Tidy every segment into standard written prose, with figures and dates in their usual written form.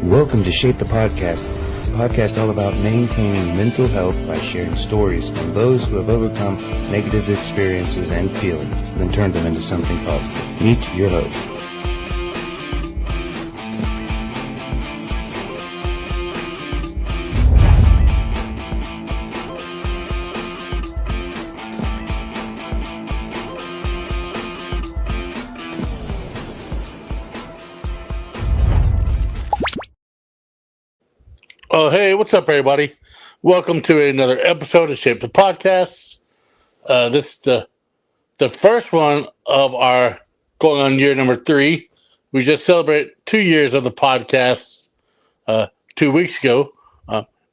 Welcome to Shape the Podcast. It's a podcast all about maintaining mental health by sharing stories from those who have overcome negative experiences and feelings, and then turned them into something positive. Meet your host. Oh, hey, what's up, everybody? Welcome to another episode of Shape the Podcast. This is the first one of our going on year number 3. We just celebrated 2 years of the podcast 2 weeks ago.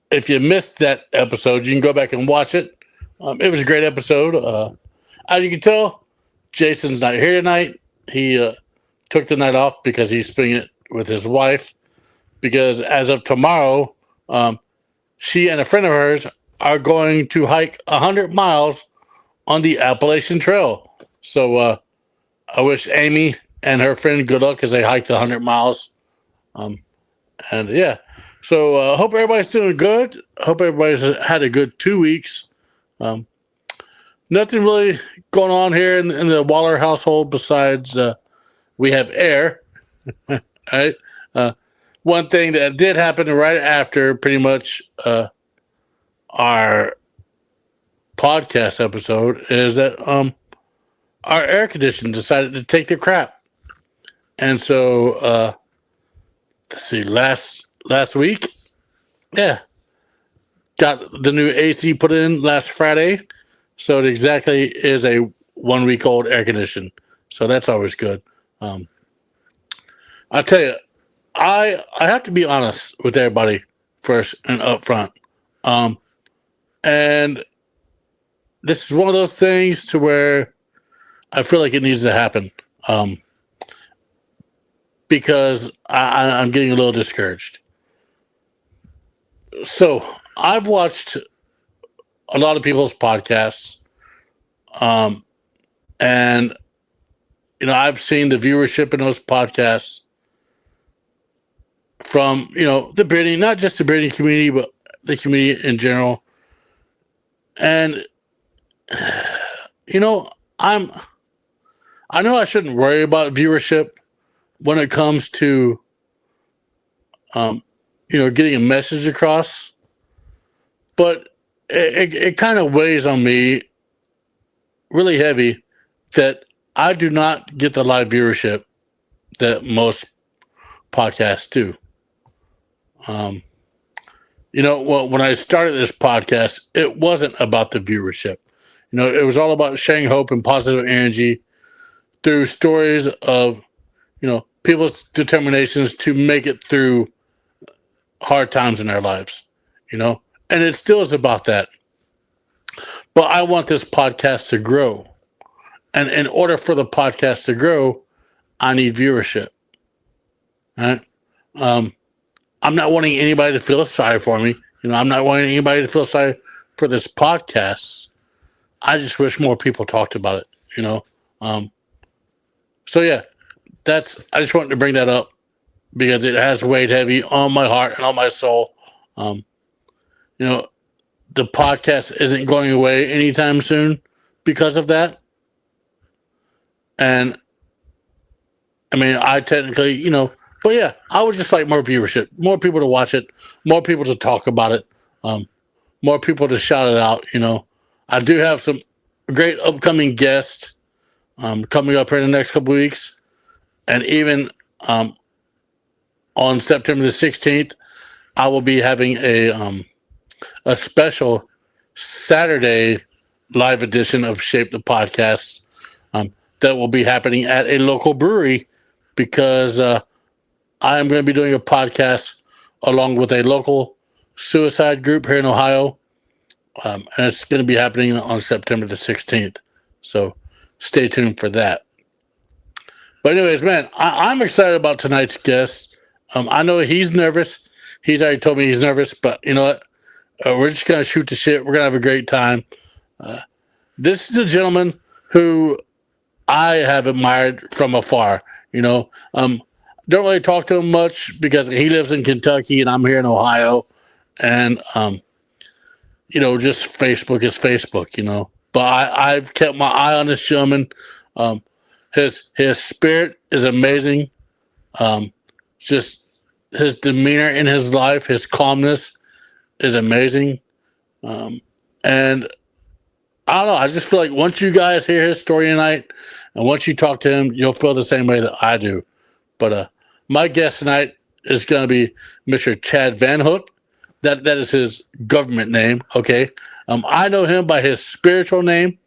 If you missed that episode, you can go back and watch it. It was a great episode. As you can tell, Jason's not here tonight. He took the night off because he's spending it with his wife. Because as of tomorrow, she and a friend of hers are going to hike 100 miles on the Appalachian Trail. So I wish Amy and her friend good luck as they hike the 100 miles. And yeah, so hope everybody's doing good. Hope everybody's had a good 2 weeks. Nothing really going on here in the Waller household besides we have air, right? One thing that did happen right after pretty much our podcast episode is that our air conditioner decided to take the crap. And so, let's see, last week, got the new AC put in last Friday. So it exactly is a 1 week old air conditioner. So that's always good. I'll tell you, I have to be honest with everybody first and up front. And this is one of those things to where I feel like it needs to happen. Because I'm getting a little discouraged. So I've watched a lot of people's podcasts. And, I've seen the viewership in those podcasts from, the breeding, not just the breeding community, but the community in general. And, I know I shouldn't worry about viewership when it comes to, getting a message across, but it kind of weighs on me really heavy that I do not get the live viewership that most podcasts do. When I started this podcast, it wasn't about the viewership. It was all about sharing hope and positive energy through stories of, people's determinations to make it through hard times in their lives, and it still is about that. But I want this podcast to grow. And in order for the podcast to grow, I need viewership. Right? I'm not wanting anybody to feel sorry for me. I'm not wanting anybody to feel sorry for this podcast. I just wish more people talked about it, So yeah, I just wanted to bring that up because it has weighed heavy on my heart and on my soul. The podcast isn't going away anytime soon because of that. And I technically, but yeah, I would just like more viewership, more people to watch it, more people to talk about it, more people to shout it out. I do have some great upcoming guests coming up here in the next couple of weeks. And even on September the 16th, I will be having a special Saturday live edition of Shape the Podcast that will be happening at a local brewery because I'm going to be doing a podcast along with a local suicide group here in Ohio. And it's going to be happening on September the 16th. So stay tuned for that. But anyways, man, I'm excited about tonight's guest. I know he's nervous. He's already told me he's nervous, but you know what? We're just going to shoot the shit. We're going to have a great time. This is a gentleman who I have admired from afar. don't really talk to him much because he lives in Kentucky and I'm here in Ohio, and just Facebook is Facebook, But I've kept my eye on this gentleman. Um, his spirit is amazing. Just his demeanor in his life, his calmness is amazing. And I don't know. I just feel like once you guys hear his story tonight, and once you talk to him, you'll feel the same way that I do. But my guest tonight is going to be Mr. Chad Vanhook. That is his government name. Okay. I know him by his spiritual name,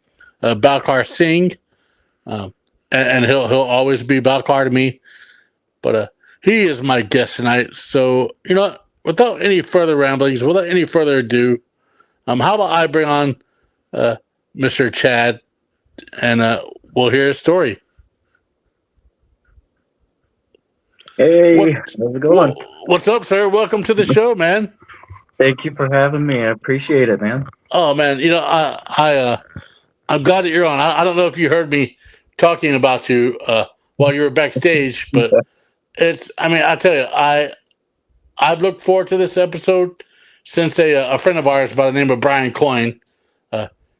Balkar Singh, and he'll always be Balkar to me. But he is my guest tonight. So without any further ramblings, without any further ado, how about I bring on Mr. Chad, and we'll hear his story. Hey, how's it going? What's up, sir? Welcome to the show, man. Thank you for having me. I appreciate it, man. Oh man, I'm glad that you're on. I don't know if you heard me talking about you while you were backstage, but I tell you, I've looked forward to this episode since a friend of ours by the name of Brian Coyne,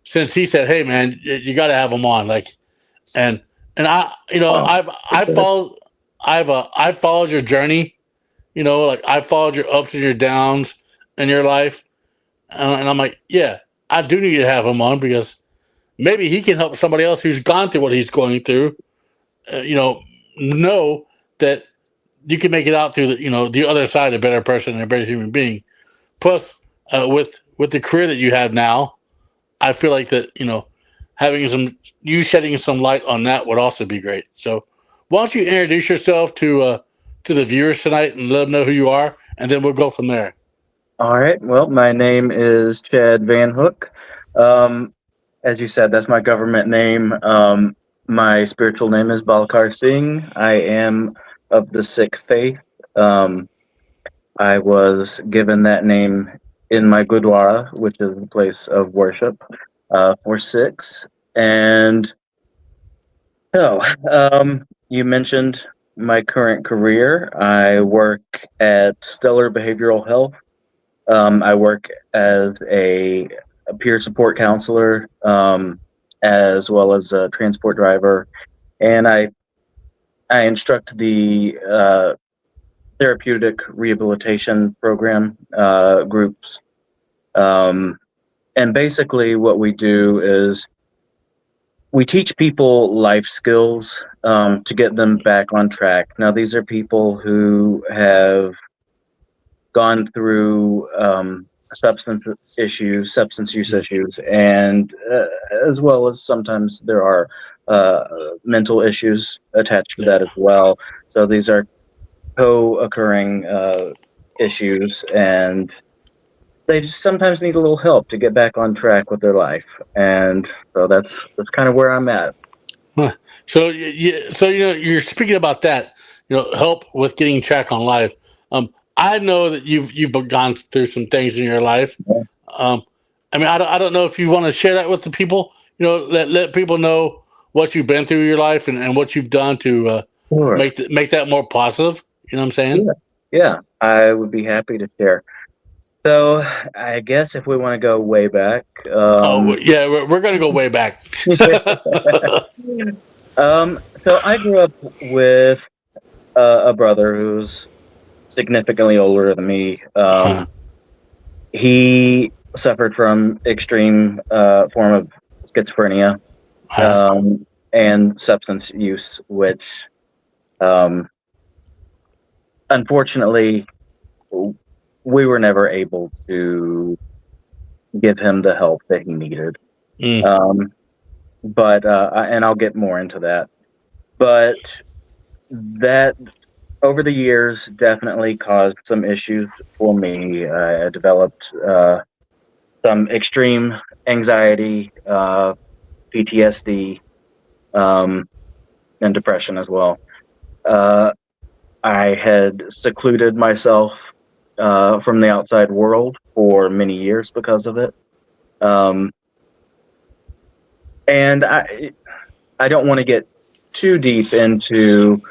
since he said, "Hey man, you got to have him on." And I, Wow. I've followed your journey. I've followed your ups and your downs in your life, and I'm like, yeah, I do need to have him on because maybe he can help somebody else who's gone through what he's going through. Know that you can make it out through the other side a better person and a better human being. Plus, with the career that you have now, I feel like that having shedding some light on that would also be great. So, why don't you introduce yourself to the viewers tonight and let them know who you are, and then we'll go from there. All right. Well, my name is Chad Vanhook. As you said, that's my government name. My spiritual name is Balkar Singh. I am of the Sikh faith. I was given that name in my Gurdwara, which is a place of worship for Sikhs. And so, you mentioned my current career. I work at Stellar Behavioral Health. I work as a peer support counselor, as well as a transport driver, and I instruct the therapeutic rehabilitation program groups. And basically, what we do is we teach people life skills to get them back on track. Now, these are people who have gone through substance use issues, and as well as sometimes there are mental issues attached to that as well. So these are co-occurring issues, and they just sometimes need a little help to get back on track with their life. And so that's kind of where I'm at. Huh. So you're speaking about that, help with getting track on life. I know that you've gone through some things in your life. Yeah. I don't know if you want to share that with the people. Let people know what you've been through in your life and what you've done to Sure. make that more positive. You know what I'm saying? Yeah, I would be happy to share. So I guess if we want to go way back, Yeah, we're going to go way back. So I grew up with a brother who's significantly older than me. He suffered from extreme form of schizophrenia and substance use, which unfortunately we were never able to give him the help that he needed. But and I'll get more into that. But that over the years definitely caused some issues for me. I developed some extreme anxiety, PTSD, and depression as well. I had secluded myself from the outside world for many years because of it. And I don't want to get too deep into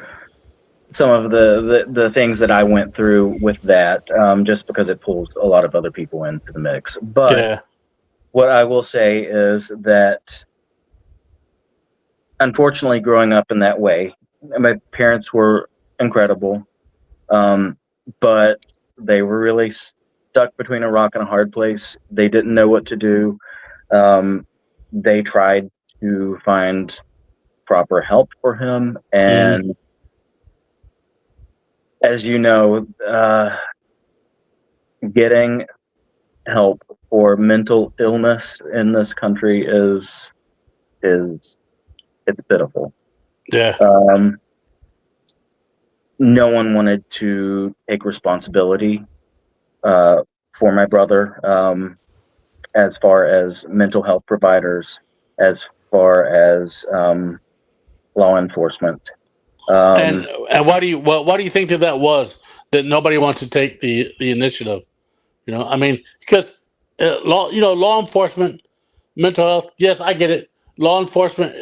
some of the things that I went through with that, just because it pulls a lot of other people into the mix. But Yeah. what I will say is that, unfortunately, growing up in that way, my parents were incredible, but they were really stuck between a rock and a hard place. They didn't know what to do. They tried to find proper help for him, Mm. and as you know, getting help for mental illness in this country is it's pitiful. Yeah. Um, no one wanted to take responsibility for my brother, as far as mental health providers, as far as law enforcement. And Um, why do you think that was that nobody wants to take the initiative? You know, I mean, because law enforcement, mental health. Yes, I get it. Law enforcement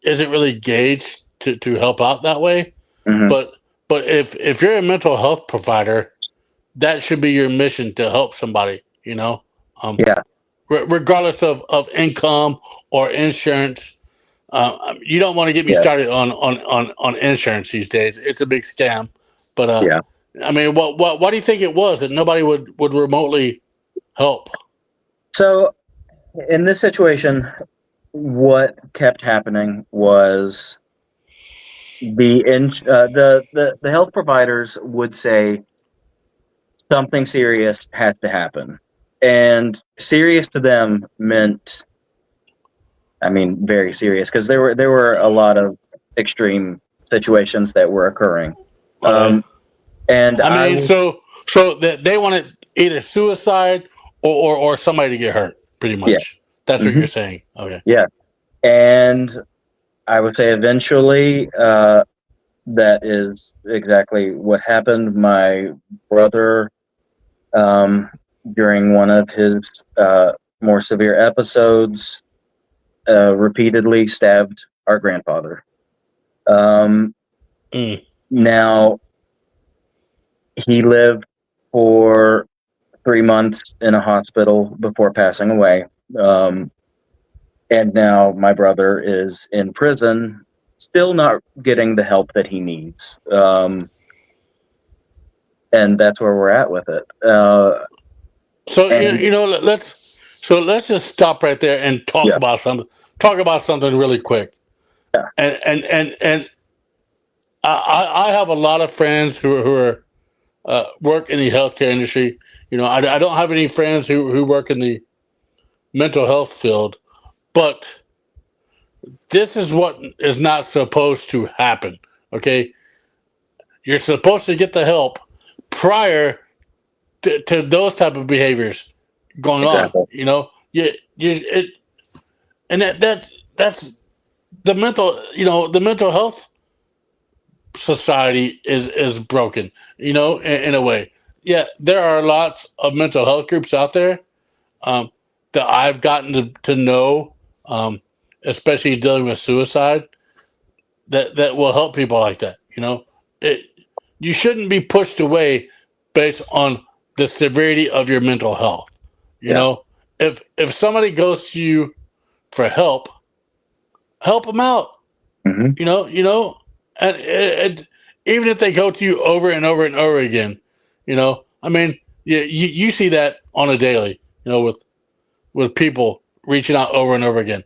isn't really gauged to help out that way. mhm, But if you're a mental health provider, that should be your mission to help somebody. You know, um, yeah, regardless of income or insurance. You don't want to get me yeah, started on insurance these days. It's a big scam. But yeah. I mean, what do you think it was that nobody would remotely help? So in this situation, what kept happening was the health providers would say something serious has to happen, and serious to them meant, I mean, very serious, because there were a lot of extreme situations that were occurring. Okay. Um, and I I mean, was, so that they wanted either suicide or somebody to get hurt. Pretty yeah, much. That's what hmm you're saying. Okay. yeah, and I would say eventually, that is exactly what happened. My brother, um, during one of his more severe episodes, repeatedly stabbed our grandfather. Um, Mm. Now, he lived for 3 months in a hospital before passing away. Um, and now my brother is in prison, still not getting the help that he needs. And that's where we're at with it. So And let's just stop right there and talk yeah, about something. Talk about something really quick. yeah, And I have a lot of friends who are work in the healthcare industry. You know, I don't have any friends who work in the mental health field, but this is what is not supposed to happen. Okay, you're supposed to get the help prior to those type of behaviors going on. exactly. You know, and that's the mental. You know, the mental health society is broken. You know, in a way. Yeah, there are lots of mental health groups out there um, that I've gotten to know, um, especially dealing with suicide, that will help people like that. You know, it, you shouldn't be pushed away based on the severity of your mental health. You Yeah. know, if somebody goes to you for help, help them out. Hmm. And even if they go to you over and over and over again, I mean, you see that on a daily, with people reaching out over and over again.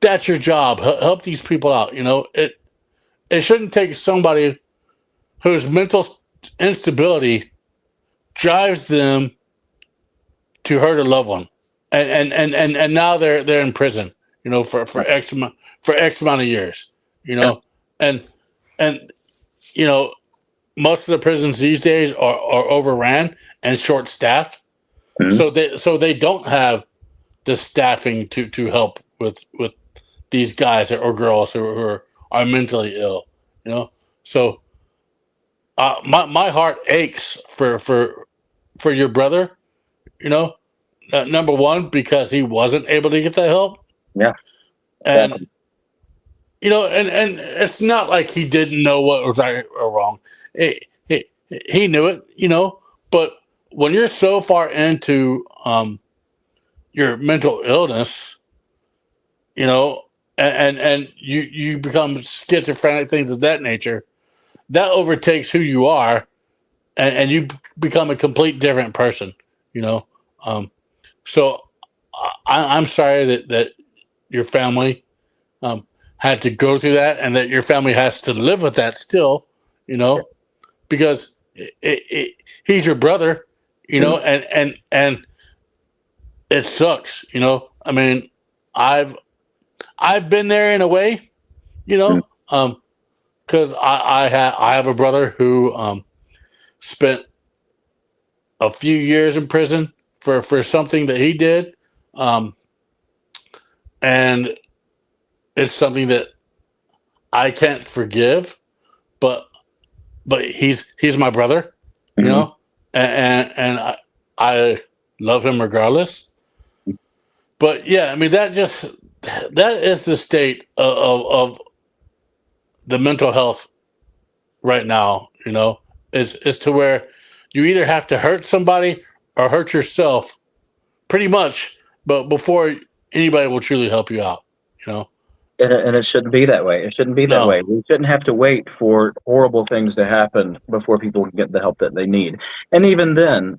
That's your job. Help these people out. It shouldn't take somebody whose mental instability drives them to hurt a loved one, and now they're in prison, for X amount of years, Yeah. and and you know most of the prisons these days are overran and short staffed, Hmm. so they don't have the staffing to help with these guys or girls who are mentally ill, you know. So my heart aches for your brother, you know. Number one, because he wasn't able to get the help, Yeah. and Exactly. and it's not like he didn't know what was right or wrong. he knew it, but when you're so far into your mental illness, and you become schizophrenic, things of that nature, that overtakes who you are, and you become a complete different person, you know. So I'm sorry that your family had to go through that, and that your family has to live with that still, because he's your brother, and it sucks, I mean, I've been there in a way, because I have a brother who spent a few years in prison for something that he did, um, and it's something that I can't forgive, but he's my brother, Mhm. and I love him regardless. But yeah, I mean that is the state of the mental health right now. Is to where you either have to hurt somebody or hurt yourself, pretty much, but before anybody will truly help you out. You know, And it shouldn't be that way. It shouldn't be that no, way. We shouldn't have to wait for horrible things to happen before people can get the help that they need. And even then,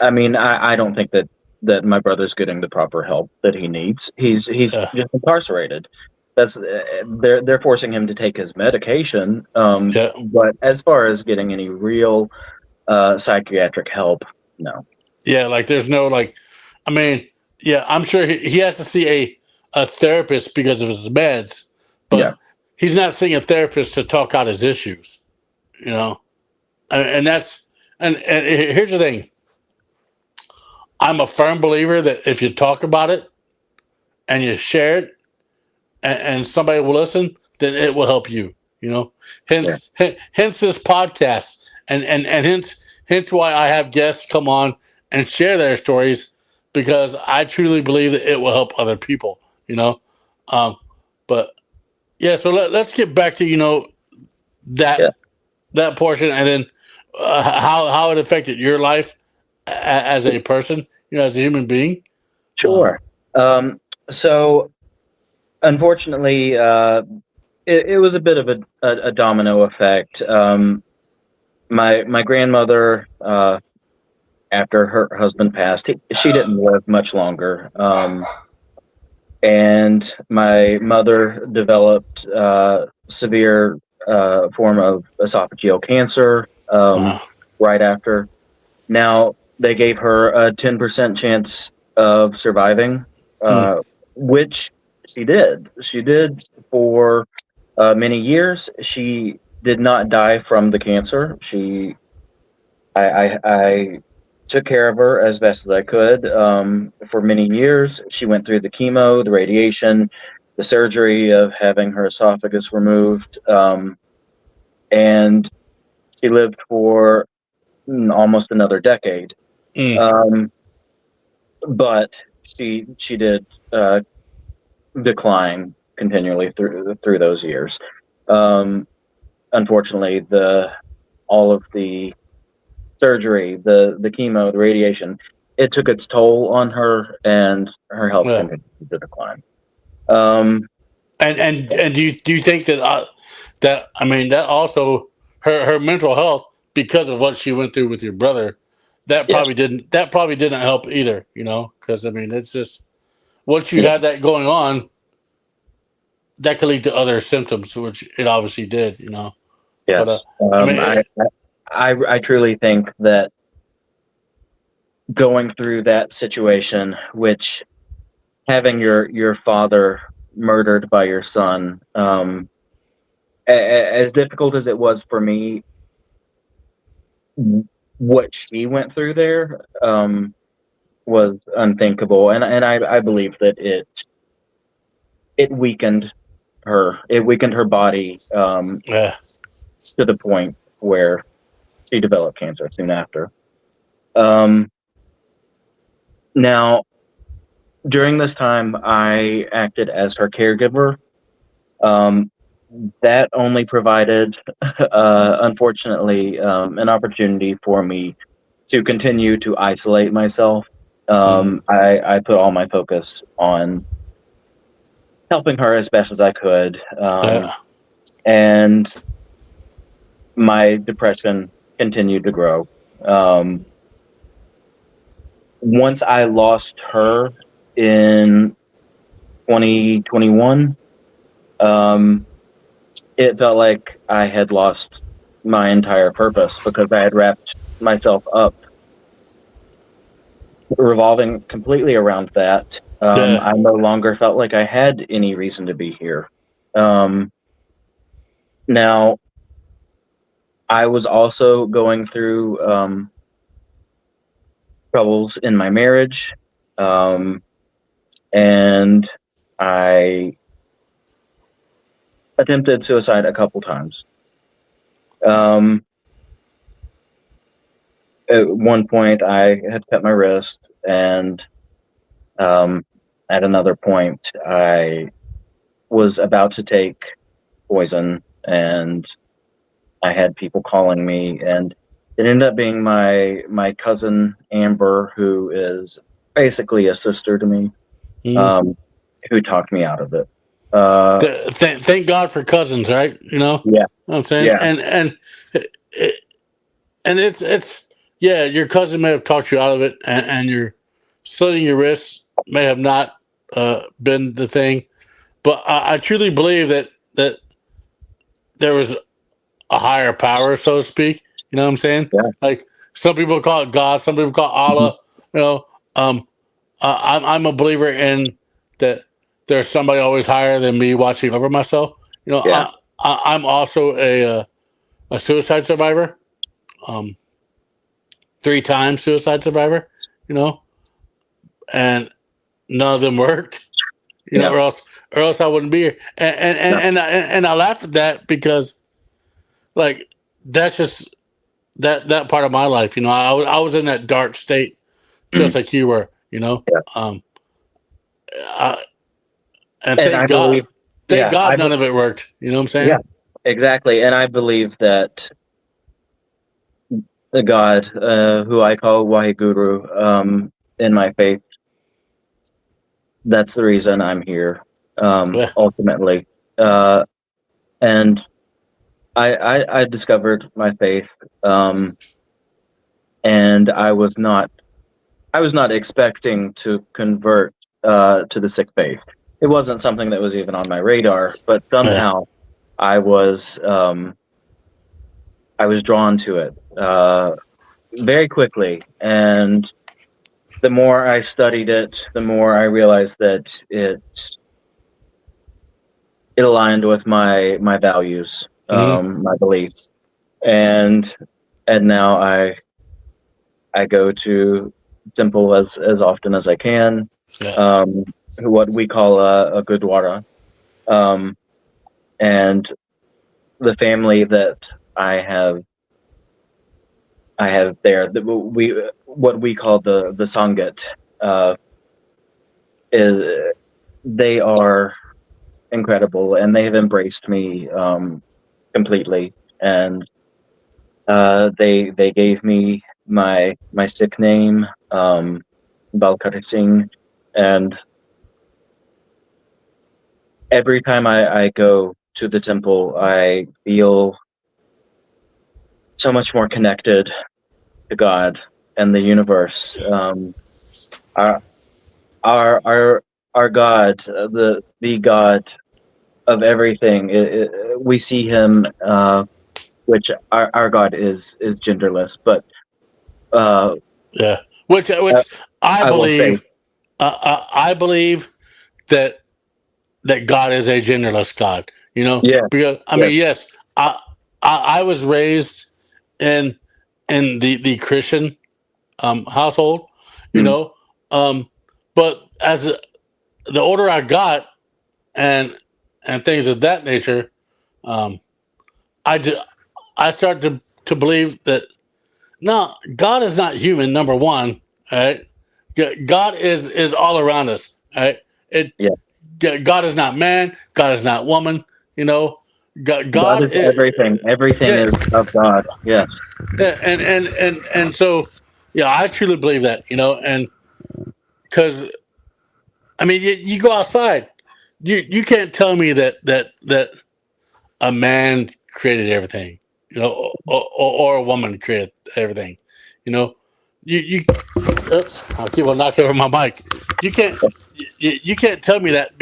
I mean, I don't think that my brother's getting the proper help that he needs. He's uh, just incarcerated. That's they're forcing him to take his medication. yeah, But as far as getting any real psychiatric help, no. yeah. Like there's no like, I mean, yeah, I'm sure he has to see a therapist because of his meds, Yeah, but he's not seeing a therapist to talk out his issues. You know, and that's and here's the thing. I'm a firm believer that if you talk about it and you share it, and somebody will listen, then it will help you. yeah, Hence this podcast, and hence why I have guests come on and share their stories, because I truly believe that it will help other people. Um, but yeah, so let's get back to that yeah. that portion, and then how it affected your life as a person, as a human being. Um, Sure. So unfortunately, it was a bit of a domino effect. My grandmother, after her husband passed, she didn't live much longer, and my mother developed severe form of esophageal cancer wow. right after. Now they gave her a 10% chance of surviving, Mm, which she did. She did for many years. She did not die from the cancer. I took care of her as best as I could for many years. She went through the chemo, the radiation, the surgery of having her esophagus removed, and she lived for almost another decade. mm. Um, but she did decline continually through those years. Um, Unfortunately, the all of the surgery, the chemo, the radiation, it took its toll on her, and her health Yeah. continued to decline. Um, And do you think that I mean that also her mental health, because of what she went through with your brother, yes, that probably didn't help either, because I mean it's just, once you yeah, had that going on, that could lead to other symptoms, which it obviously did, but yes. I mean I truly think that going through that situation, which having your father murdered by your son, as difficult as it was for me, what she went through there was unthinkable, and I believe that it weakened her. It weakened her body yeah. to the point where she developed cancer soon after. Um, Now, during this time, I acted as her caregiver. Um, that only provided, unfortunately, an opportunity for me to continue to isolate myself. I put all my focus on helping her as best as I could, Yeah. and my depression continued to grow. Um, Once I lost her in 2021, um, it felt like I had lost my entire purpose because I had wrapped myself up revolving completely around that. Yeah. I no longer felt like I had any reason to be here. Um, Now, I was also going through troubles in my marriage, um, and I attempted suicide a couple times. Um, at one point, I had cut my wrist, and um, at another point, I was about to take poison, and I had people calling me, and it ended up being my cousin Amber, who is basically a sister to me, Mm. um, who talked me out of it. Uh, Thank God for cousins, right? You know yeah, what I'm saying? yeah, It, and it's yeah, your cousin may have talked you out of it, and your slitting your wrists may have not been the thing, but I truly believe that there was a higher power, so to speak. You know what I'm saying? yeah, Like some people call it God, some people call it mhm, Allah. You know, um, I'm a believer in that. There's somebody always higher than me watching over myself. You know, yeah, I'm also a suicide survivor. Um, 3 times suicide survivor. You know, and none of them worked. You know, yeah, or else I wouldn't be here. no, And I laugh at that because like that's just that part of my life. You know, I was in that dark state just like you were. You know, yeah. um, I, and And I believe, thank yeah, God none of it worked. You know what I'm yeah, saying? exactly. And I believe that the God, who I call Waheguru, in my faith, that's the reason I'm here. Yeah. Ultimately, uh, and I discovered my faith, and I was not expecting to convert to the Sikh faith. It wasn't something that was even on my radar, but Yeah. somehow I was um, I was drawn to it very quickly, and the more I studied it, the more I realized that it aligned with my values, Mm-hmm. my beliefs, and now I go to temple as often as I can. Yeah. Um, what we call a gurdwara, um, and the family that I have I have there, we what we call the sangat, uh, is they are incredible, and they have embraced me completely, and they gave me my Sikh name, Balkar Singh, and every time I go to the temple, I feel so much more connected to God and the universe. Our our our our God, the God of everything. We see Him, which our God is genderless, but uh, Yeah. Which I I will say, believe. I believe that God is a genderless God. You know, yeah, because I yes, mean, yes, I was raised in the Christian household. You mm, know, but the older I got and things of that nature, um, I did, I started to believe that no, God is not human. Number one, right? God is all around us. Right? It yes, God is not man. God is not woman. You know, God is everything. Everything yes. is of God. Yes. Yeah, and so, yeah, I truly believe that, and because I mean, you go outside, you can't tell me that a man created everything, or a woman created everything, you know. You oops, I'll keep on knocking over my mic. You can't you can't tell me that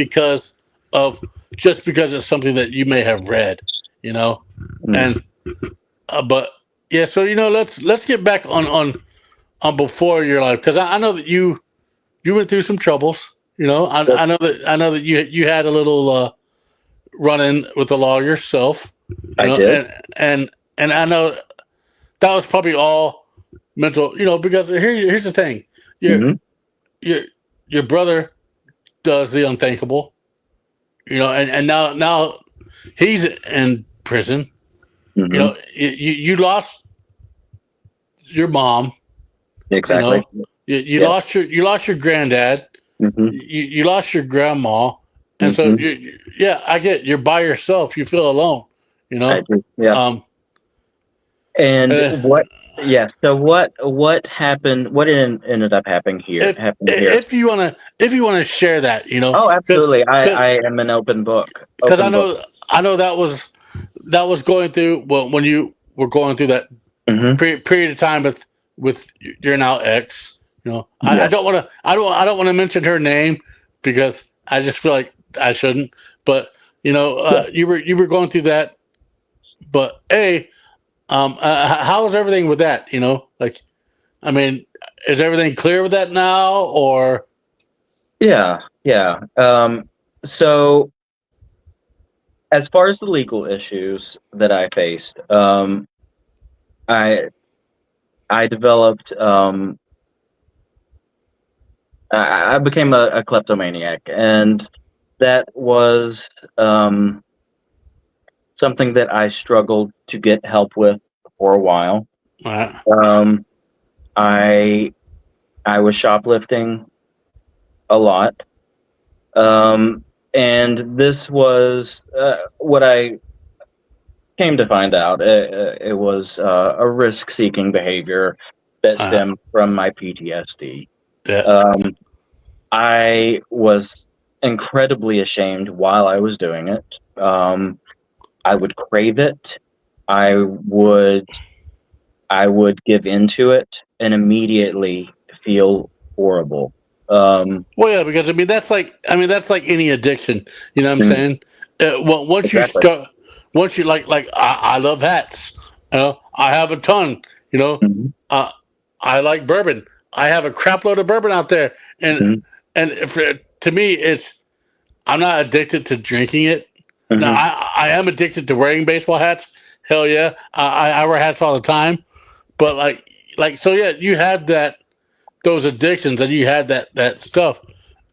just because it's something that you may have read, Mm. and but yeah, so let's get back on before your life, because I know that you went through some troubles. I know that you had a little run in with the law yourself. I did. And I know that was probably all mental. Because here's the thing, your Hmm. your your brother does the unthinkable. And now he's in prison. Hmm. You lost your mom. You Exactly. know, you Yes. lost your granddad. Hmm. You lost your grandma, and so Hmm. yeah, I get you're by yourself. You feel alone. You I know, do. Yeah. um, And uh, what? Yes. So what happened? What ended up happening here? if Happening here? if you wanna share that, Oh, because absolutely. because I am an open book. because Open book. I know that was going through, well, when you were going through that Hmm. period of time with your now ex. I Yes. don't want to mention her name because I just feel like I shouldn't. But Yeah. you were going through that. But how is everything with that? Like, I mean, is everything clear with that now, or Yeah. Yeah. So as far as the legal issues that I faced, I I developed. I became a kleptomaniac, and that was something that I struggled to get help with for a while. uh, Um, I I was shoplifting a lot, um, and this was what I came to find out. It was a risk-seeking behavior that uh, stemmed from my PTSD. yeah, Um, I was incredibly ashamed while I was doing it. I would crave it. I would I would give into it and immediately feel horrible. Um, well, yeah, because that's like any addiction. You know what I'm mm, saying? Once you exactly. start, once you like I love hats. I have a ton. You know, Mhm, uh, I like bourbon. I have a crap load of bourbon out there, and mhm, to me, I'm not addicted to drinking it. Now, mhm. I am addicted to wearing baseball hats. Hell yeah, I wear hats all the time. But so yeah, you had those addictions, and you had that stuff.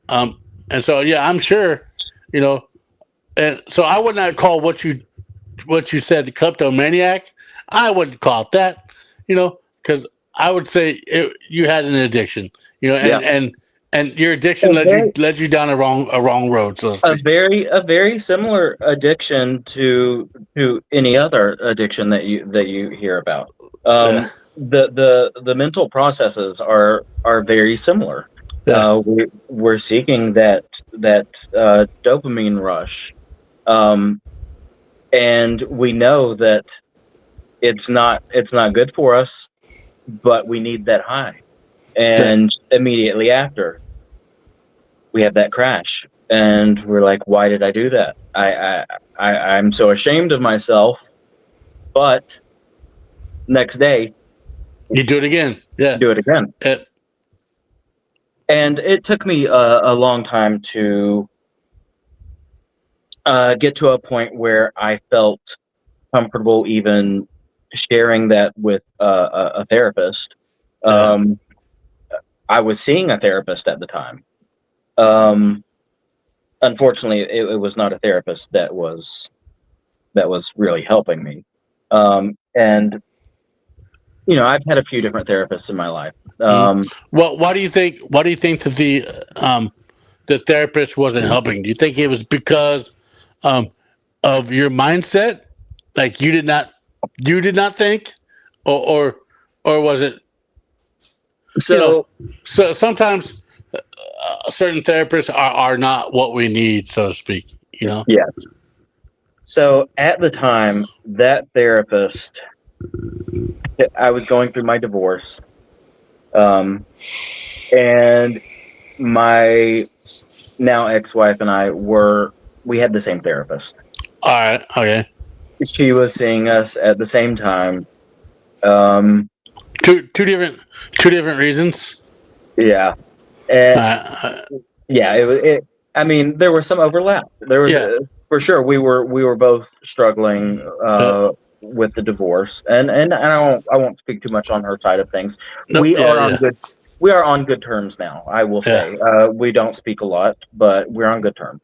Um, and so yeah, I'm sure, you know, and so I would not call what you said the kleptomaniac. I wouldn't call it that, because I would say you had an addiction, Yeah, and your addiction a led you down a wrong road, so to speak. a very similar addiction to any other addiction that you hear about. Yeah, The mental processes are very similar. yeah, We're seeking that dopamine rush, um, and we know that it's not good for us, but we need that high. yeah. And immediately after, we have that crash, and we're like, "Why did I do that? I'm so ashamed of myself." But next day, You do it again. Yeah. do it again. Uh, And it took me a long time to get to a point where I felt comfortable even sharing that with a therapist. yeah. Um, I was seeing a therapist at the time. Um, Unfortunately, it was not a therapist that was really helping me. And I've had a few different therapists in my life. Mm. Well, why do you think? Why do you think that the therapist wasn't helping? Do you think it was because um, of your mindset? Like you did not think, or was it? So So sometimes certain therapists are not what we need, so to speak. yes. So at the time, that therapist, I was going through my divorce, and my now ex-wife and we had the same therapist. All right. Okay. She was seeing us at the same time. Um, Two different reasons. yeah, and Uh, yeah, I mean, there was some overlap. There was yeah. for sure. We were both struggling Uh, with the divorce, and I won't speak too much on her side of things. no. We Yeah. are on Yeah. good we are on good terms now. I will Yeah. say we don't speak a lot, but we're on good terms.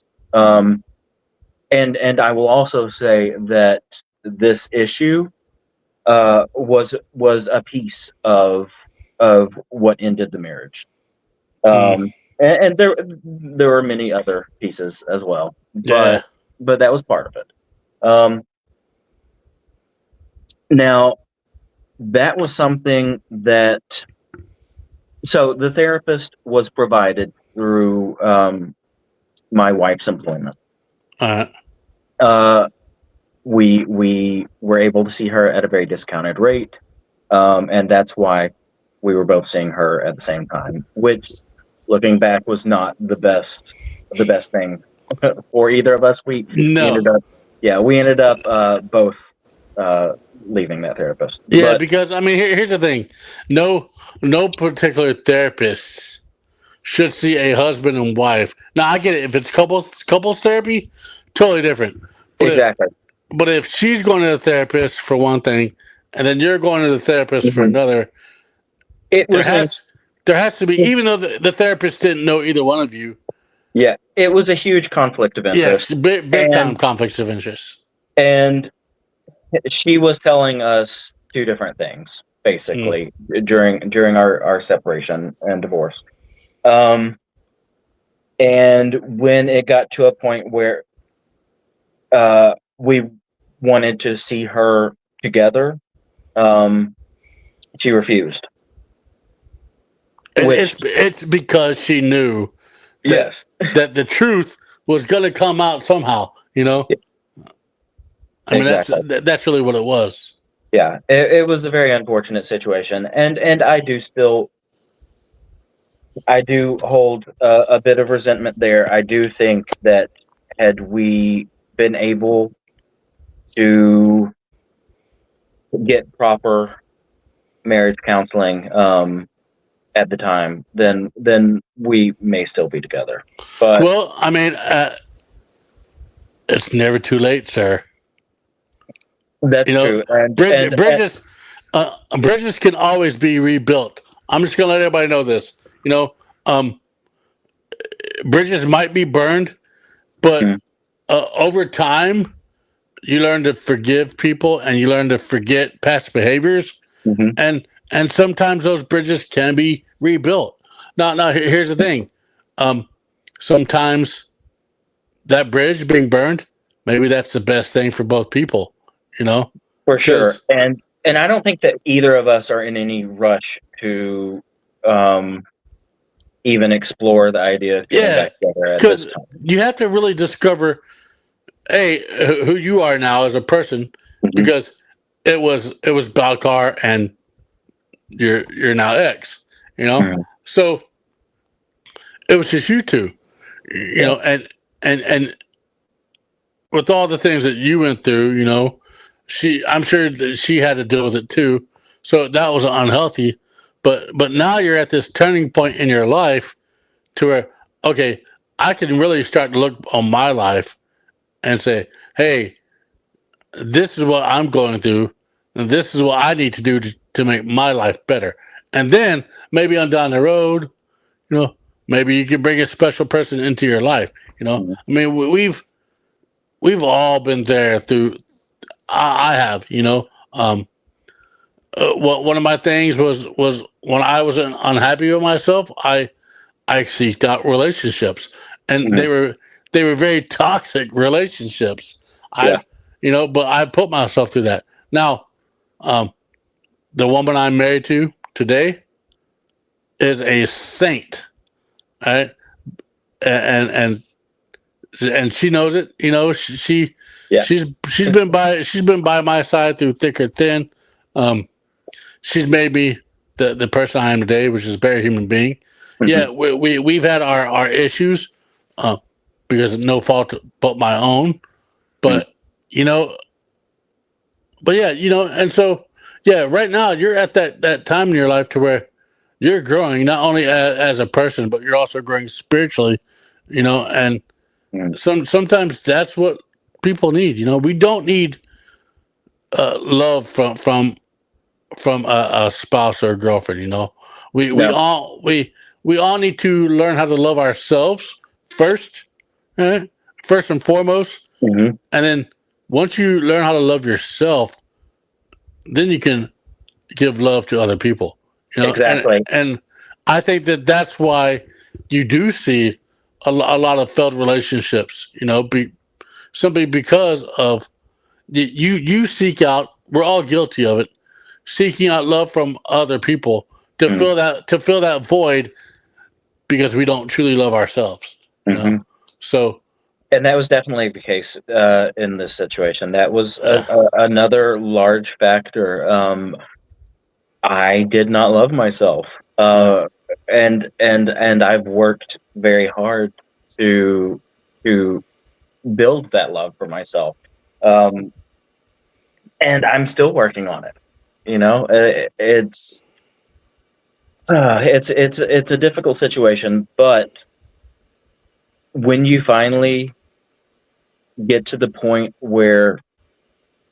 And I will also say that this issue was a piece of what ended the marriage. Mm, And there were many other pieces as well, yeah. but that was part of it. Now that was something that so the therapist was provided through my wife's employment. Uh, Uh, we were able to see her at a very discounted rate, and that's why we were both seeing her at the same time. Which, looking back, was not the best thing for either of us. We no. ended up, yeah, we ended up both leaving that therapist. Yeah, But because I mean, here's the thing: no particular therapist should see a husband and wife. Now, I get it. If it's couples therapy, totally different. But exactly, if she's going to the therapist for one thing, and then you're going to the therapist for Mhm. another, It there was has to be, even though the therapist didn't know either one of you. yeah, it was a huge conflict of Yes, interest, big time and conflicts of interest. and she was telling us two different things Mm, basically during our separation and divorce. Um, and when it got to a point where we wanted to see her together, um, she refused. and Which it's because she knew that yes, the truth was going to come out somehow. I mean, exactly. that's really what it was. Yeah, it was a very unfortunate situation, and I do hold a bit of resentment there. I do think that had we been able to get proper marriage counseling at the time, then we may still be together. But Well, I mean, it's never too late, sir. that's true. And Bridges can always be rebuilt. I'm just gonna let everybody know this. Um, bridges might be burned, but mm, over time, you learn to forgive people and you learn to forget past behaviors, mhm, and sometimes those bridges can be rebuilt. Now, here's the thing. Um, sometimes that bridge being burned, maybe that's the best thing for both people. for sure. Because And I don't think that either of us are in any rush to um, even explore the idea of getting yeah, back together at this because time. you have to really discover who you are now as a person, Mhm, because it was Balcar and you're now ex, mhm, so it was just you two, yeah, and with all the things that you went through, I'm sure that she had to deal with it too, so that was unhealthy, but now you're at this turning point in your life to where, okay, I can really start to look on my life and say, hey, this is what I'm going through, and this is what I need to do to make my life better. And then maybe on down the road, you know, maybe you can bring a special person into your life. mhm, I mean, we've all been there through. I have, one of my things was when I was unhappy with myself, I seeked out relationships, and mhm, they were very toxic relationships. I've, but I put myself through that. Now, the woman I'm married to today is a saint, right? And she knows it. She's been by my side through thick or thin. She's made me the person I am today, which is a better human being. Mm-hmm. Yeah, we've had our issues because of no fault but my own. But but yeah, and so yeah, right now you're at that time in your life to where you're growing not only as a person, but you're also growing spiritually, and sometimes that's what people need. We don't need love from a spouse or a girlfriend. We all need to learn how to love ourselves first, right? First and foremost, and then once you learn how to love yourself, then you can give love to other people. Exactly. And I think that's why you do see a lot of failed relationships. Simply because of you seek out. We're all guilty of it. Seeking out love from other people to fill that void because we don't truly love ourselves. So, and that was definitely the case in this situation. That was another large factor. I did not love myself, and I've worked very hard to build that love for myself, and I'm still working on it. It's a difficult situation, but when you finally get to the point where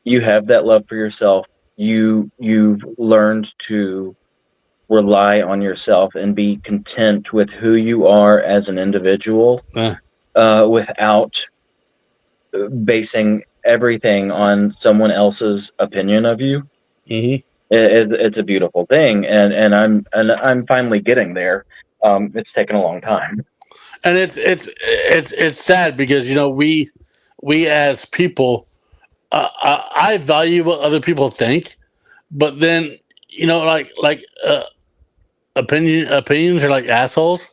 you have that love for yourself, you've learned to rely on yourself and be content with who you are as an individual, without basing everything on someone else's opinion of you. Mm-hmm. It's a beautiful thing, and I'm finally getting there. It's taken a long time, and it's sad because we as people, I value what other people think, but then opinions are like assholes.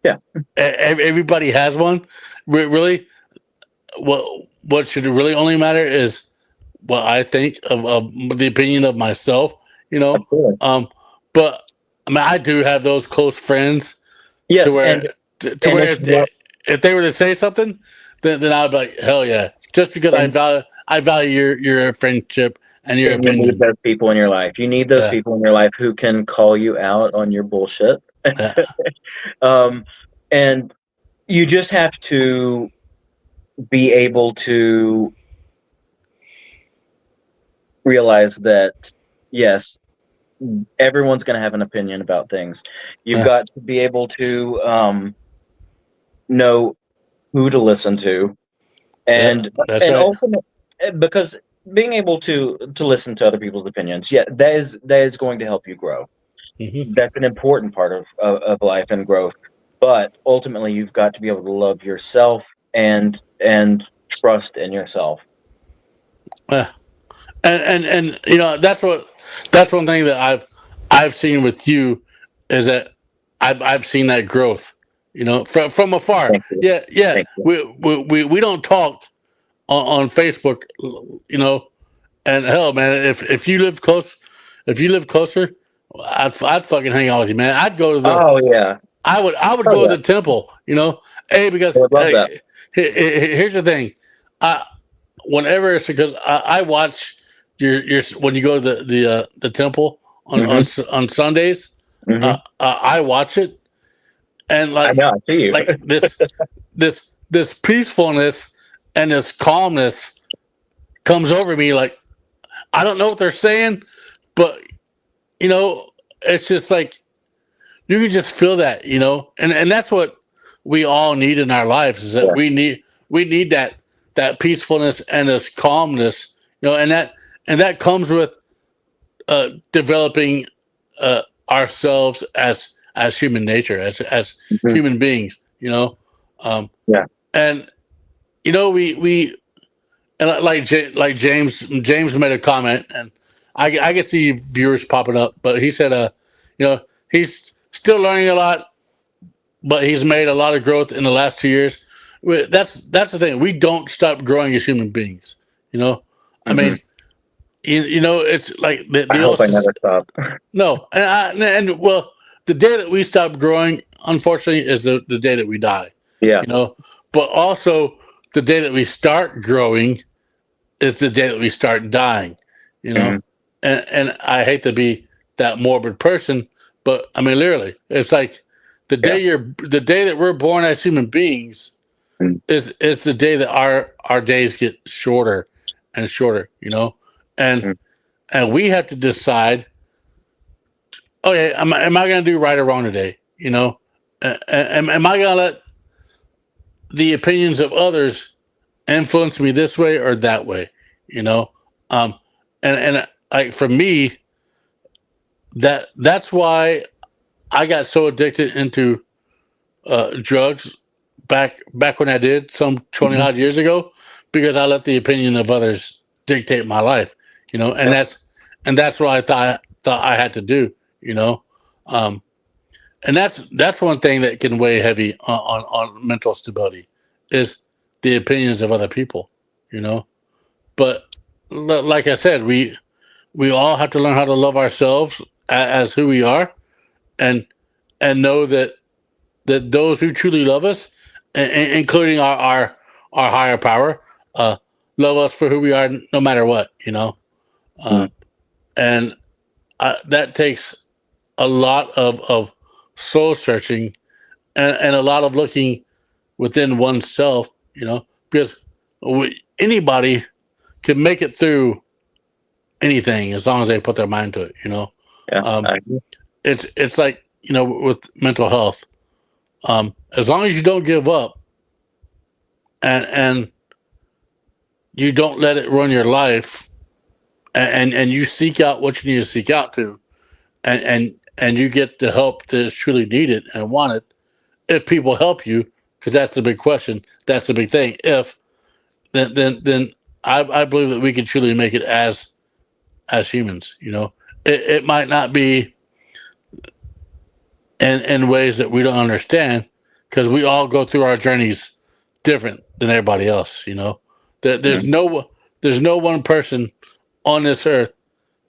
Yeah, everybody has one. Really, what should really only matter is what I think of the opinion of myself. But I mean, I do have those close friends. Yes, to where if they were to say something, then I'd be like, hell yeah, just because I value your friendship and your opinion. You need those people in your life. You need those people in your life who can call you out on your bullshit. And you just have to be able to realize that, yes, everyone's going to have an opinion about things. You've got to be able to know who to listen to, and ultimately, because being able to listen to other people's opinions, that is going to help you grow. Mm-hmm. That's an important part of life and growth. But ultimately, you've got to be able to love yourself and trust in yourself. And that's one thing that I've seen with you is that I've seen that growth. From afar. Yeah. We don't talk on Facebook. And hell, man, if you live closer, I'd fucking hang out with you, man. I'd go to the. Oh yeah. I would go to the temple. Because here's the thing. Whenever it's because I watch your when you go to the temple on Sundays, I watch it, and I know, I see you. Like this peacefulness and this calmness comes over me. Like I don't know what they're saying, but it's just like you can just feel that, and that's what we all need in our lives. Is that we need that peacefulness and this calmness, and that comes with developing ourselves as human nature, as human beings, and we like James made a comment, and I can see viewers popping up, but he said, he's still learning a lot, but he's made a lot of growth in the last 2 years. That's the thing. We don't stop growing as human beings. I mean, it's like I hope I never stop. no, and well, the day that we stop growing, unfortunately, is the day that we die. Yeah. But also the day that we start growing is the day that we start dying. And I hate to be that morbid person, but I mean, literally, it's like the day that we're born as human beings is the day that our days get shorter and shorter. And we have to decide, okay, am I going to do right or wrong today? Am I going to let the opinions of others influence me this way or that way? And like for me, that's why I got so addicted into drugs back when I did some 20 odd years ago, because I let the opinion of others dictate my life. And that's what I thought I had to do. And that's one thing that can weigh heavy on mental stability is the opinions of other people. But like I said, we all have to learn how to love ourselves as who we are, and know that those who truly love us, including our higher power, love us for who we are, no matter what. And that takes a lot of soul searching and a lot of looking within oneself. Because anybody can make it through anything as long as they put their mind to it. It's like with mental health. As long as you don't give up and you don't let it run your life, and you seek out what you need to seek out to, and you get the help that is truly needed and wanted, if people help you, because that's the big question, that's the big thing. If then I believe that we can truly make it as humans. It might not be in ways that we don't understand, because we all go through our journeys different than everybody else. There's no one person on this earth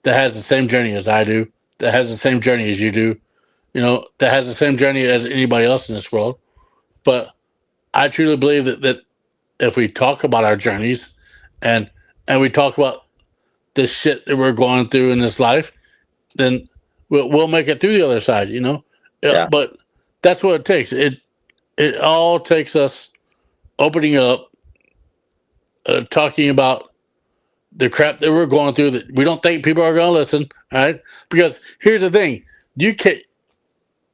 that has the same journey as I do, that has the same journey as you do, that has the same journey as anybody else in this world. But I truly believe that if we talk about our journeys and we talk about the shit that we're going through in this life, then we'll make it through the other side. Yeah. But that's what it takes. It all takes us opening up, talking about the crap that we're going through that we don't think people are going to listen. All right. Because here's the thing.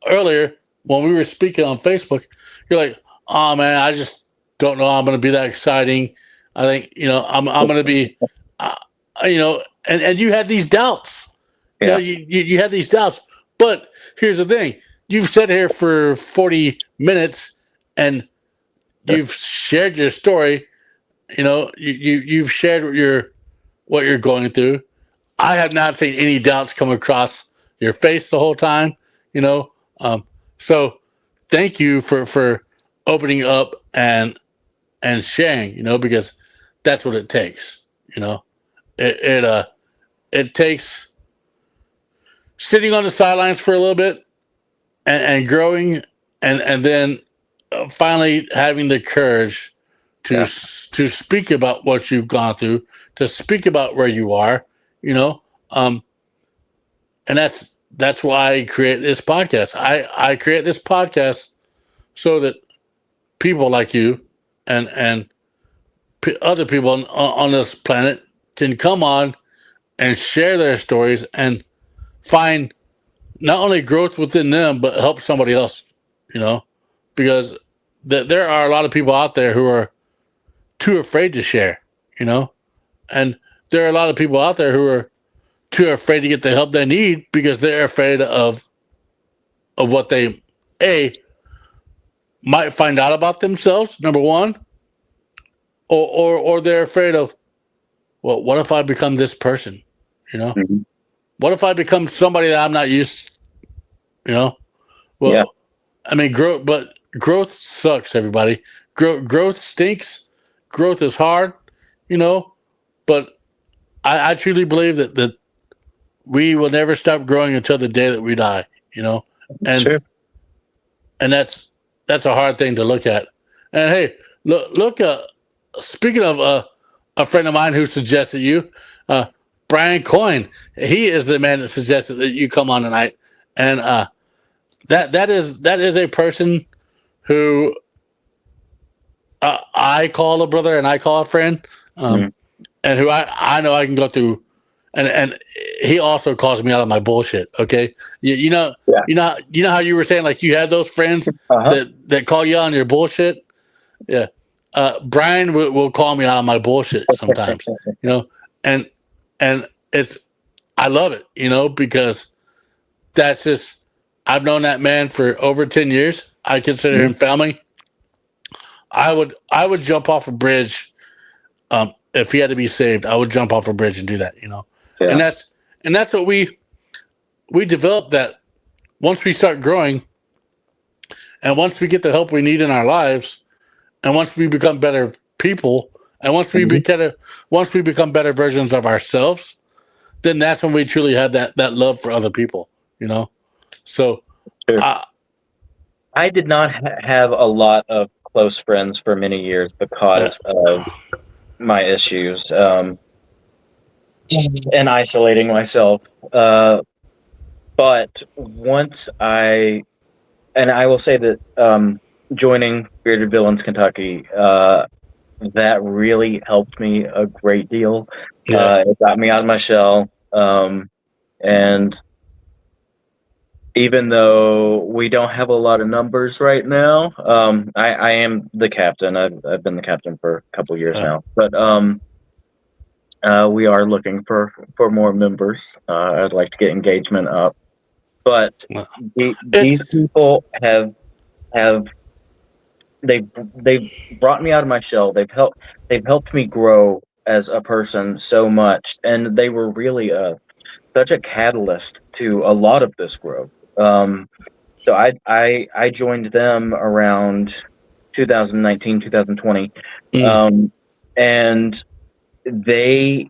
Earlier when we were speaking on Facebook, you're like, oh man, I just don't know I'm going to be that exciting. I think, I'm going to be, and you had these doubts. Yeah. You had these doubts. But here's the thing. You've sat here for 40 minutes and you've shared your story. You've shared what you're going through. I have not seen any doubts come across your face the whole time. So thank you for opening up and sharing. Because that's what it takes. It takes sitting on the sidelines for a little bit and growing, and then finally having the courage to speak about what you've gone through, to speak about where you are, and that's why I create this podcast. I create this podcast so that people like you and other people on this planet can come on and share their stories and find not only growth within them, but help somebody else, because there are a lot of people out there who are too afraid to share, and there are a lot of people out there who are too afraid to get the help they need because they're afraid of what they might find out about themselves, number one, or they're afraid of well, what if I become this person? You know, Mhm. what if I become somebody that I'm not used to? You know, well, Yeah. I mean, growth sucks, everybody. Growth stinks. Growth is hard, you know, but I truly believe that we will never stop growing until the day that we die, you know, and Sure. and that's a hard thing to look at. And hey, look, speaking of a friend of mine who suggested you, uh, Brian Coyne, he is the man that suggested that you come on tonight, and that is a person who I call a brother and I call a friend, um, Mhm. and who I know I can go through, and he also calls me out of my bullshit. Okay, you know Yeah. you know how you were saying like you had those friends Uh-huh. that call you out on your bullshit. Yeah, Brian will call me out on my bullshit sometimes. You know, and and it's I love it. You know because that's just I've known that man for over 10 years. I consider Mhm. him family. I would jump off a bridge if he had to be saved. I would jump off a bridge and do that, you know. And Yeah. that's what we develop that once we start growing and once we get the help we need in our lives and once we become better people and Mhm. once we become better versions of ourselves, then that's when we truly have that love for other people, you know. So Sure. uh, I did not have a lot of close friends for many years uh, because of my issues, and isolating myself. Uh, but once and I will say that joining Bearded Villains Kentucky, that really helped me a great deal. yeah, It got me out of my shell, and even though we don't have a lot of numbers right now, I am the captain. I've been the captain for a couple years uh, now, but we are looking for more members. I'd like to get engagement up, but uh, these it's people have they've brought me out of my shell. They've helped me grow as a person so much, and they were really such a catalyst to a lot of this growth. Um, so I joined them around 2019, 2020, mm, um, and they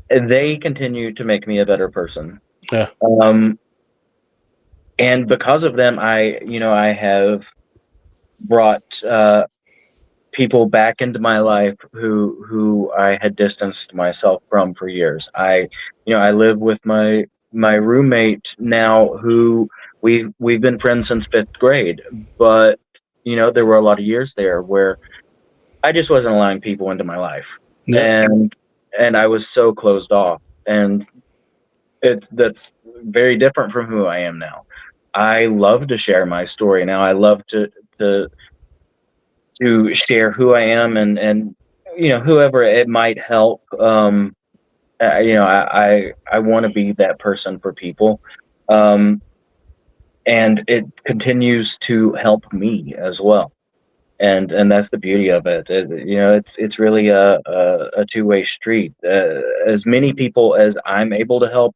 they continue to make me a better person. yeah, Um, and because of them, I have brought people back into my life who I had distanced myself from for years. I live with my roommate now who we've been friends since fifth grade, but there were a lot of years there where I just wasn't allowing people into my life, yeah, and I was so closed off, and that's very different from who I am now. I love to share my story now. I love to share who I am, and whoever it might help. I want to be that person for people, um, and it continues to help me as well. And that's the beauty of it. It's really a two-way street. As many people as I'm able to help,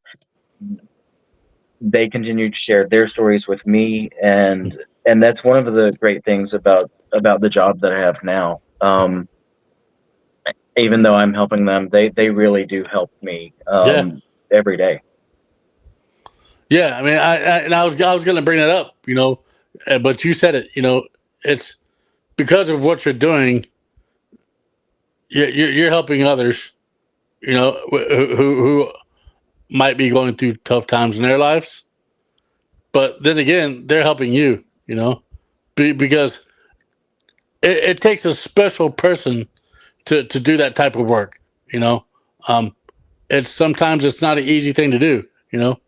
they continue to share their stories with me, and that's one of the great things about the job that I have now. Even though I'm helping them, they really do help me yeah. every day. Yeah, I mean, I was going to bring that up, you know, but you said it. You know, it's because of what you're doing. You're helping others. You know, who might be going through tough times in their lives, but then again, they're helping you. You know, because it takes a special person to do that type of work. You know, um, it's sometimes it's not an easy thing to do. You know,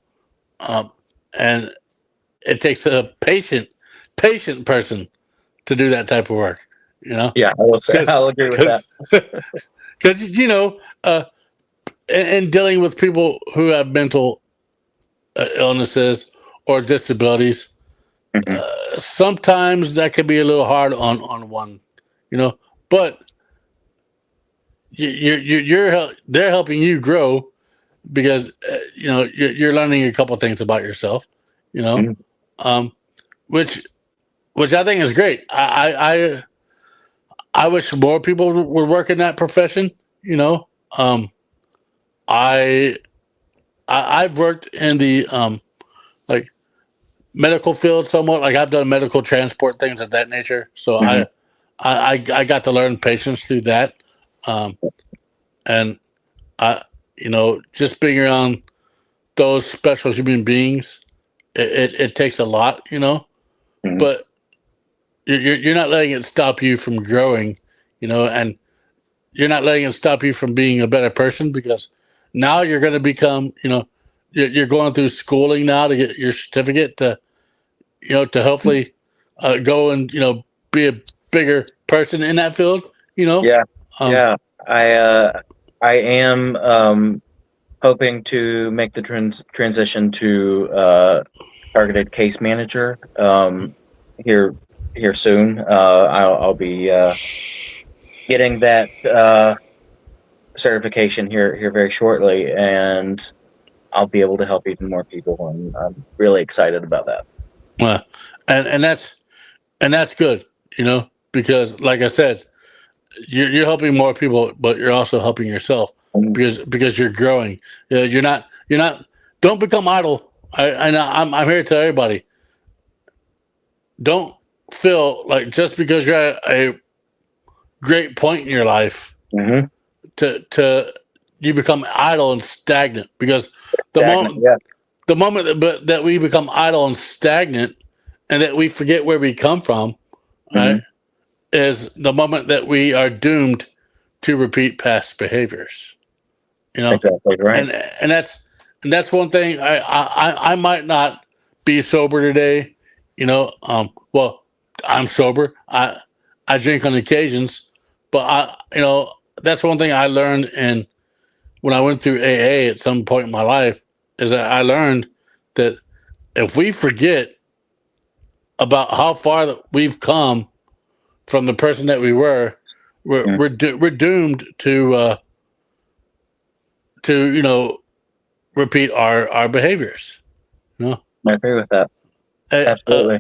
um, and it takes a patient person to do that type of work, you know, Yeah, I will say because I'll agree with that. because because in dealing with people who have mental illnesses or disabilities, Mhm. sometimes that can be a little hard on one, you know. But they're helping you grow because you're learning a couple things about yourself, you know, Mhm. um, which I think is great. I wish more people would work in that profession. You know, um, I, I've worked in the like medical field somewhat. Like I've done medical transport things of that nature. So Mhm. I got to learn patience through that, um, and I just being around those special human beings, it takes a lot. Mhm. But you're not letting it stop you from growing. And you're not letting it stop you from being a better person because now you're going to become, you're going through schooling now to get your certificate to hopefully go and, be a bigger person in that field, Yeah, um, yeah. I am hoping to make the transition to targeted case manager here soon. I'll be getting that certification here very shortly, and I'll be able to help even more people. And I'm really excited about that. uh, and that's good, because like I said, you're helping more people, but you're also helping yourself Mhm. because you're growing. You're not. Don't become idle. I'm here to tell everybody. Don't feel like just because you're at a great point in your life Mhm. to you become idle and stagnant because the Stagnant. moment Yeah. that we become idle and stagnant and that we forget where we come from, right, Mhm. is the moment that we are doomed to repeat past behaviors. You know, Exactly right. and and that's one thing. I might not be sober today. Well, I'm sober. I drink on occasions, but that's one thing I learned. And when I went through AA at some point in my life, is that I learned that if we forget about how far that we've come from the person that we were, Mhm. we're doomed to repeat our behaviors. You know, I agree with that. hey, Absolutely.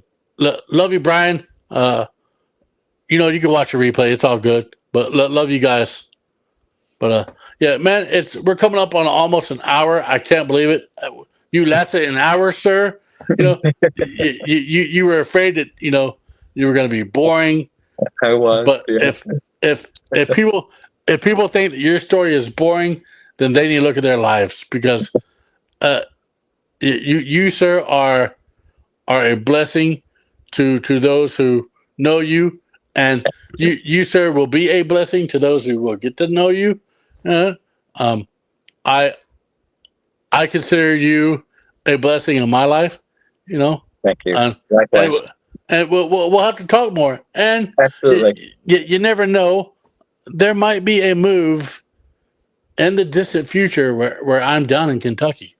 love you, Brian. You can watch a replay. It's all good. But love you guys. But yeah, man, we're coming up on almost an hour. I can't believe it. You lasted an hour, sir. You know, you were afraid that you were going to be boring. I was. But Yeah. if people think that your story is boring, then they need to look at their lives because uh, you sir are a blessing to those who know you, and you sir will be a blessing to those who will get to know you. Uh, um, I I consider you a blessing in my life, you know, Thank you. and Likewise. and, and we'll have to talk more. And Absolutely. you never know, there might be a move in the distant future where I'm down in Kentucky,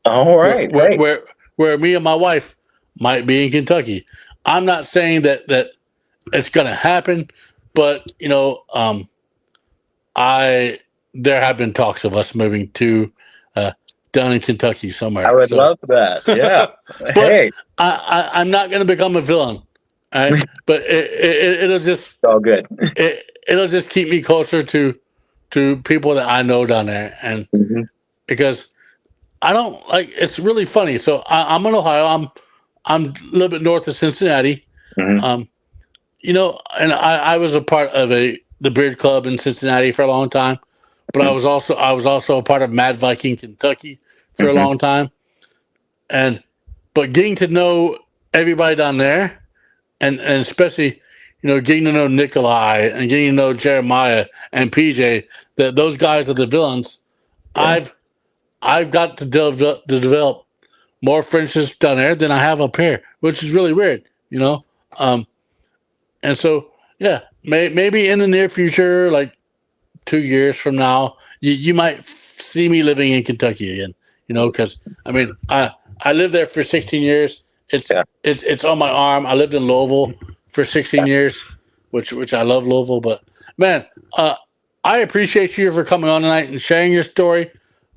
All where right. where Hey. where, where me and my wife might be in Kentucky. I'm not saying that it's going to happen, but I there have been talks of us moving to uh, down in Kentucky I somewhere. would So, love that. Yeah. but Hey. I'm not going to become a villain. All right, but it'll just It's all good. it'll just keep me closer to people that I know down there, and Mhm. because I don't like it's really funny. So I'm in Ohio. I'm a little bit north of Cincinnati. Mhm. Um, and I was a part of the Beard Club in Cincinnati for a long time, but I was also a part of Mad Viking Kentucky for a Mhm. long time, and but getting to know everybody down there, and especially getting to know Nikolai and getting to know Jeremiah and PJ, that those guys are the villains. Yeah. I've got to develop more friendships down there than I have up here, which is really weird, you know. Um, and so yeah, maybe in the near future, like 2 years from now, you might see me living in Kentucky again. Because I mean, I lived there for 16 years. It's Yeah. it's on my arm. I lived in Louisville for 16 years, which I love Louisville. But man, uh, I appreciate you for coming on tonight and sharing your story.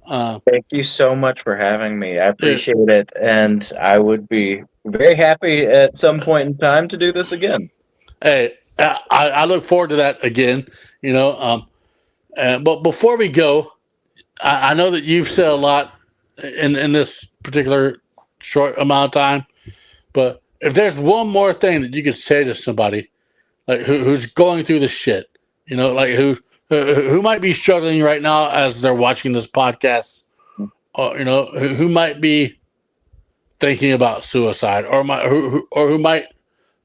Thank you so much for having me. I Yeah, appreciate it, and I would be very happy at some point in time to do this again. hey, I look forward to that again. You know, but before we go, I know that you've said a lot in this particular short amount of time. But if there's one more thing that you could say to somebody like who's going through the shit, you know, like who might be struggling right now as they're watching this podcast, or you know, who might be thinking about suicide, or who might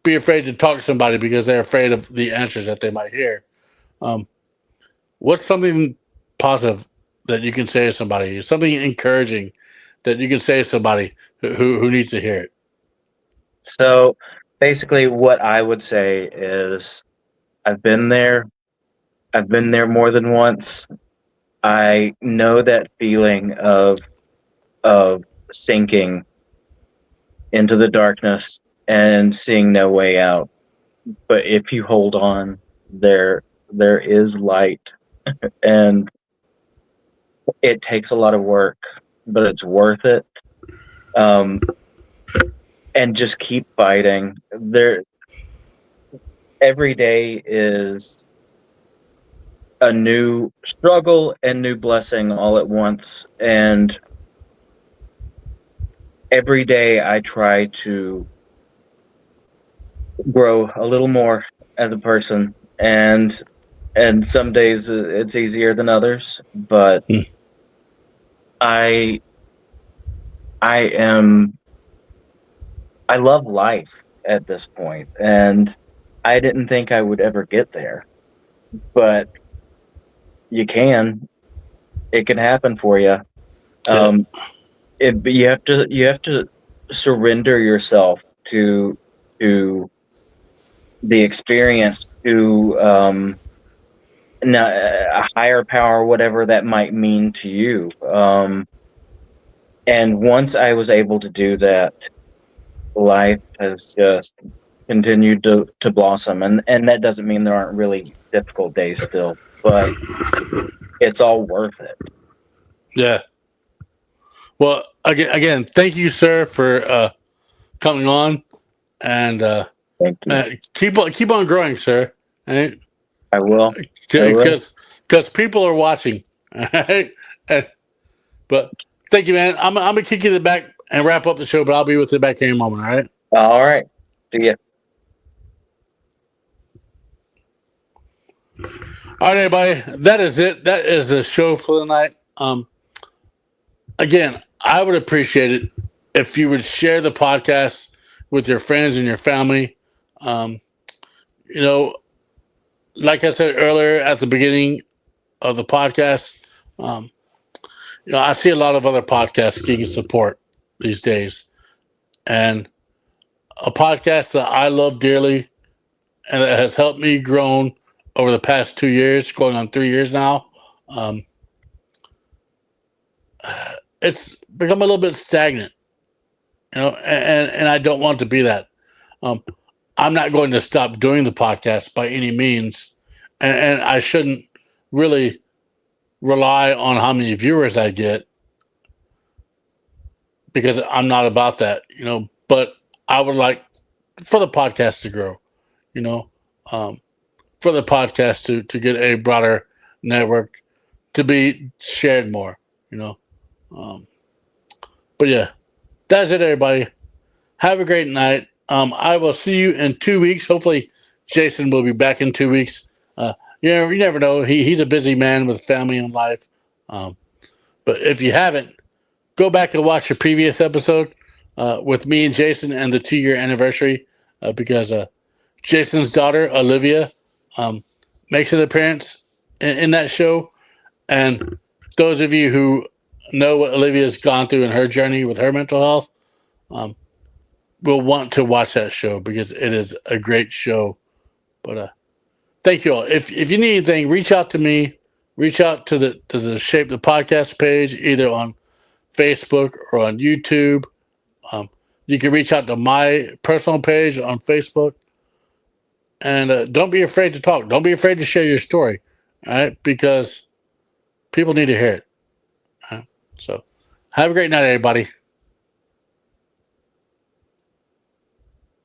be afraid to talk to somebody because they're afraid of the answers that they might hear. Um, what's something positive that you can say to somebody? Something encouraging that you can say to somebody who needs to hear it? So basically, what I would say is I've been there. I've been there more than once. I know that feeling of sinking into the darkness and seeing no way out. But if you hold on, there is light, and it takes a lot of work, but it's worth it. Um, and just keep fighting. There, every day is a new struggle and new blessing all at once. And every day I try to grow a little more as a person. And some days it's easier than others, but Hmm. I I am I love life at this point, and I didn't think I would ever get there, but you can. It can happen for you. Yeah, Um, but you have to surrender yourself to the experience, to a higher power, whatever that might mean to you. And once I was able to do that, life has just continued to blossom. And that doesn't mean there aren't really difficult days still, but it's all worth it. yeah. Well, again, thank you, sir, for coming on, and Thank you. keep on growing, sir. Right? I will. I will. Because people are watching. Right? But thank you, man. I'm gonna kick you to the back and wrap up the show, but I'll be with you back in a moment. All right. All right. See ya. All right, everybody. That is it. That is the show for the night. Again, I would appreciate it if you would share the podcast with your friends and your family. Um, you know, like I said earlier at the beginning of the podcast, um, you know, I see a lot of other podcasts getting support these days, and a podcast that I love dearly and that has helped me grow over the past 2 years, going on 3 years now. Um, it's become a little bit stagnant, you know, and I don't want to be that. Um, I'm not going to stop doing the podcast by any means, and I shouldn't really rely on how many viewers I get because I'm not about that, you know. But I would like for the podcast to grow, you know, um, for the podcast to get a broader network, to be shared more, you know. Um, but yeah, that's it, everybody. Have a great night. I will see you in 2 weeks. Hopefully, Jason will be back in 2 weeks. You never know. He's a busy man with family and life. Um, but if you haven't, go back and watch the previous episode with me and Jason and the 2 year anniversary because Jason's daughter, Olivia, um, makes an appearance in that show. And those of you who know what Olivia's gone through in her journey with her mental health um, will want to watch that show because it is a great show. But thank you all. If you need anything, reach out to me. Reach out to the Shape the Podcast page, either on Facebook or on YouTube. Um, you can reach out to my personal page on Facebook. And don't be afraid to talk. Don't be afraid to share your story. All right, because people need to hear it. So, have a great night, everybody.